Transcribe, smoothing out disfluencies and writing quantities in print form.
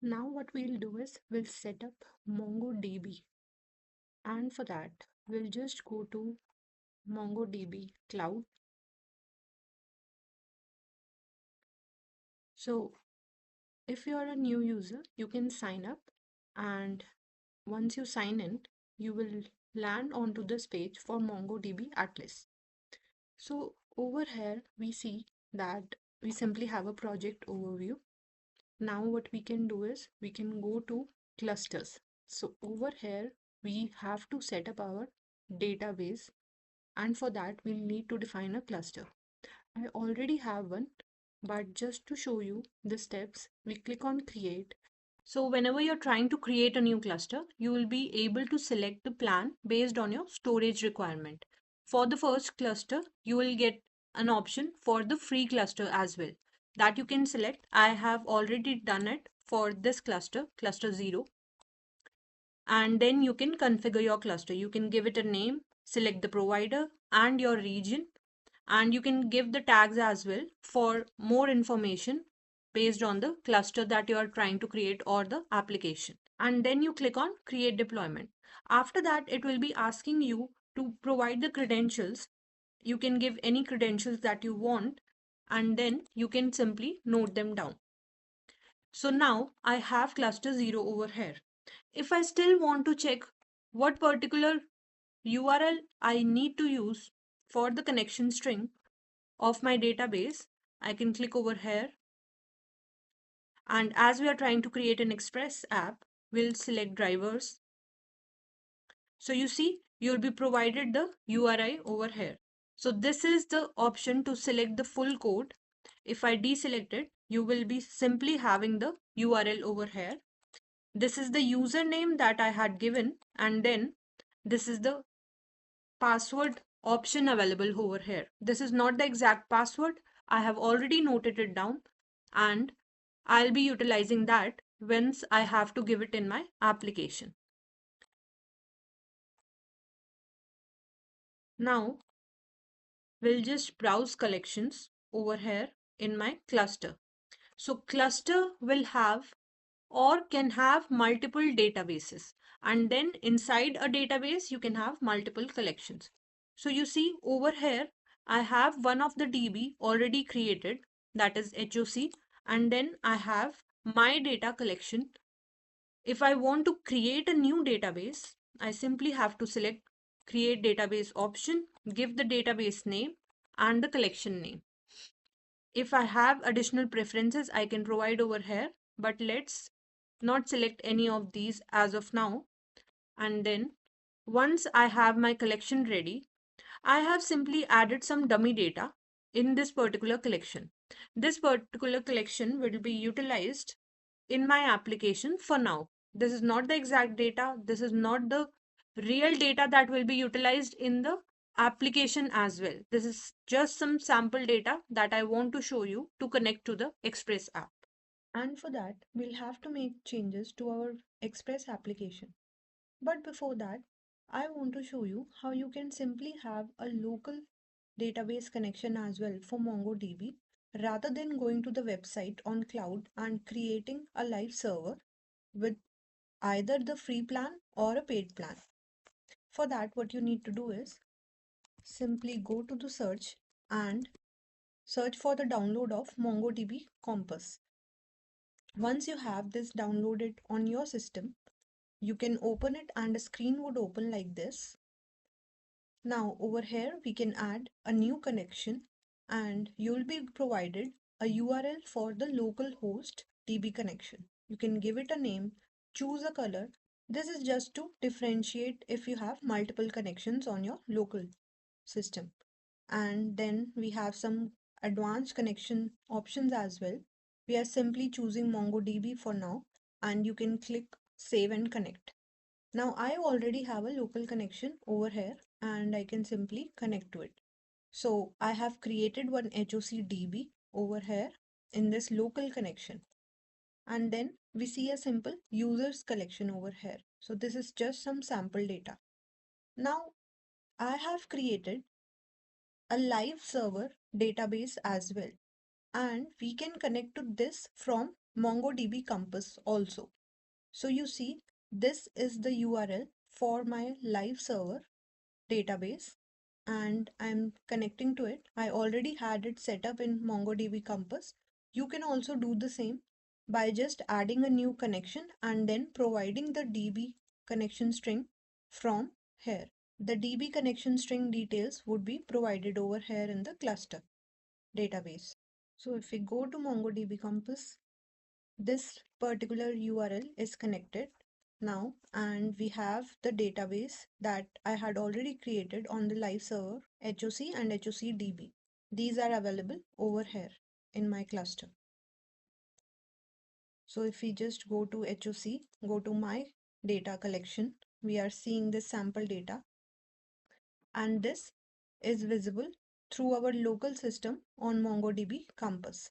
Now what we'll do is we'll set up MongoDB, and for that we'll just go to MongoDB cloud. So if you're a new user, you can sign up, and once you sign in, you will land onto this page for MongoDB Atlas. So over here we see that we simply have a project overview. Now what we can do is we can go to clusters. So over here we have to set up our database, and for that we'll need to define a cluster. I already have one, but just to show you the steps, we click on create. So whenever you're trying to create a new cluster, you will be able to select the plan based on your storage requirement. For the first cluster, you will get an option for the free cluster as well that you can select. I have already done it for this cluster, cluster 0, and then you can configure your cluster. You can give it a name, select the provider and your region, and you can give the tags as well for more information based on the cluster that you are trying to create or the application. And then you click on create deployment. After that, it will be asking you to provide the credentials. You can give any credentials that you want, and then you can simply note them down. So now I have cluster 0 over here. If I still want to check what particular URL I need to use for the connection string of my database, I can click over here. And as we are trying to create an Express app, we'll select drivers. So you see, you'll be provided the URI over here. So this is the option to select the full code. If I deselect it, you will be simply having the URL over here. This is the username that I had given, and then this is the password option available over here. This is not the exact password. I have already noted it down, and I'll be utilizing that once I have to give it in my application. Now we'll just browse collections over here in my cluster. So cluster will have or can have multiple databases, and then inside a database you can have multiple collections. So you see over here I have one of the DB already created, that is HOC, and then I have my data collection. If I want to create a new database, I simply have to select create database option, give the database name and the collection name. If I have additional preferences, I can provide over here, but let's not select any of these as of now. And then once I have my collection ready, I have simply added some dummy data in this particular collection. This particular collection will be utilized in my application for now. This is not the exact data. This is not the real data that will be utilized in the application as well. This is just some sample data that I want to show you to connect to the Express app. And for that, we'll have to make changes to our Express application. But before that, I want to show you how you can simply have a local database connection as well for MongoDB rather than going to the website on cloud and creating a live server with either the free plan or a paid plan. For that, what you need to do is simply go to the search and search for the download of MongoDB Compass. Once you have this downloaded on your system, you can open it and a screen would open like this. Now over here we can add a new connection, and you'll be provided a URL for the local host DB connection. You can give it a name, choose a color. This is just to differentiate if you have multiple connections on your local system. And then we have some advanced connection options as well. We are simply choosing MongoDB for now, and you can click save and connect. Now I already have a local connection over here and I can simply connect to it. So I have created one HOC DB over here in this local connection. And then we see a simple users collection over here. So this is just some sample data. Now I have created a live server database as well, and we can connect to this from MongoDB Compass also. So you see, this is the URL for my live server database and I'm connecting to it. I already had it set up in MongoDB Compass. You can also do the same by just adding a new connection and then providing the DB connection string from here. The DB connection string details would be provided over here in the cluster database. So if we go to MongoDB Compass, this particular URL is connected now and we have the database that I had already created on the live server HOC and HOCDB. These are available over here in my cluster. So if we just go to HOC, go to my data collection, we are seeing this sample data and this is visible through our local system on MongoDB Compass.